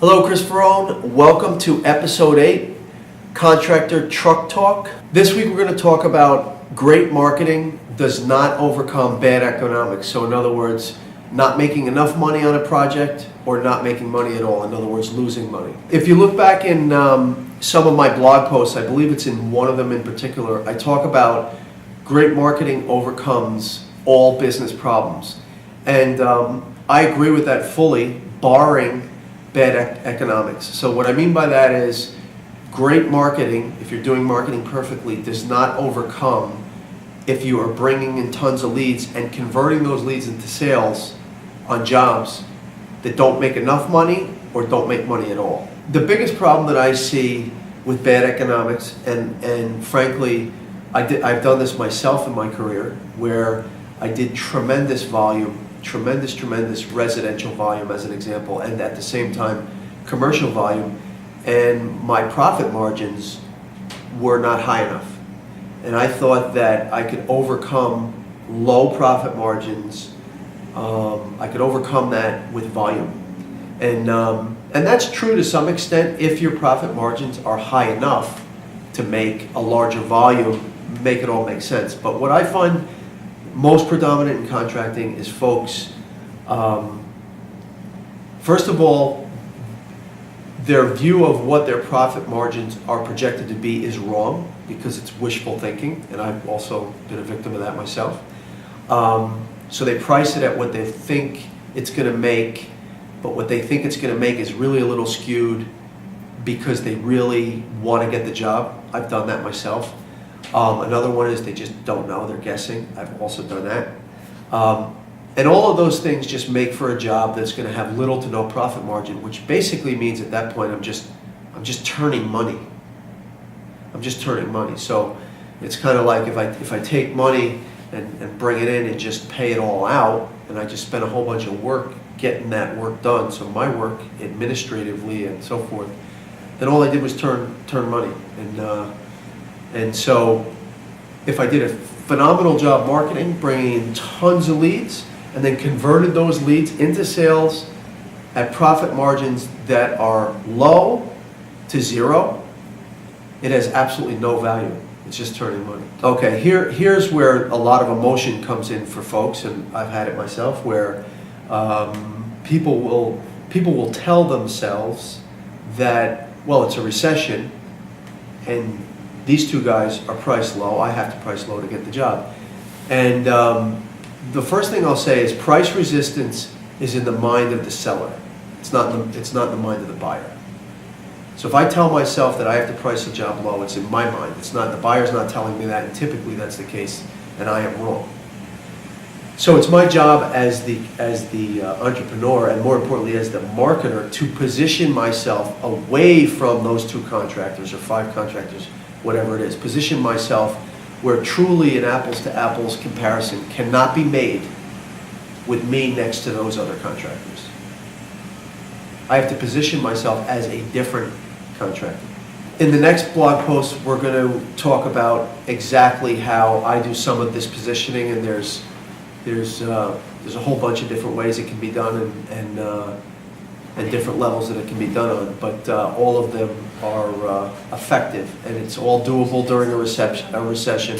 Hello, Chris Ferrone. Welcome to episode 8, Contractor Truck Talk. This week we're going to talk about great marketing does not overcome bad economics. So in other words, not making enough money on a project or not making money at all. In other words, losing money. If you look back in some of my blog posts, I believe it's in one of them in particular, I talk about great marketing overcomes all business problems. And I agree with that fully, barring bad economics. So what I mean by that is great marketing, if you're doing marketing perfectly, does not overcome if you are bringing in tons of leads and converting those leads into sales on jobs that don't make enough money or don't make money at all. The biggest problem that I see with bad economics, and frankly, I've done this myself in my career, where I did tremendous volume, tremendous residential volume as an example, and at the same time commercial volume, and my profit margins were not high enough. And I thought that I could overcome low profit margins, I could overcome that with volume. And that's true to some extent if your profit margins are high enough to make a larger volume, make it all make sense. But what I find most predominant in contracting is folks, first of all, their view of what their profit margins are projected to be is wrong because it's wishful thinking, and I've also been a victim of that myself. So they price it at what they think it's going to make, but what they think it's going to make is really a little skewed because they really want to get the job. I've done that myself. Another one is they just don't know, they're guessing. I've also done that. And all of those things just make for a job that's going to have little to no profit margin, which basically means at that point I'm just turning money. I'm just turning money. So it's kind of like if I take money and bring it in and just pay it all out, and I just spend a whole bunch of work getting that work done, so my work administratively and so forth, then all I did was turn money. And so if I did a phenomenal job marketing, bringing in tons of leads, and then converted those leads into sales at profit margins that are low to zero, it has absolutely no value. It's just turning money. Okay, here's where a lot of emotion comes in for folks, and I've had it myself, where people will tell themselves that, well, it's a recession, and these two guys are priced low, I have to price low to get the job. And the first thing I'll say is price resistance is in the mind of the seller. It's not in the mind of the buyer. So if I tell myself that I have to price a job low, it's in my mind. It's not, the buyer's not telling me that, and typically that's the case, and I am wrong. So it's my job as the entrepreneur, and more importantly as the marketer, to position myself away from those 2 contractors or 5 contractors, whatever it is. Position myself where truly an apples to apples comparison cannot be made with me next to those other contractors. I have to position myself as a different contractor. In the next blog post, we're going to talk about exactly how I do some of this positioning, and there's a whole bunch of different ways it can be done, and different levels that it can be done on, but all of them are effective, and it's all doable during a recession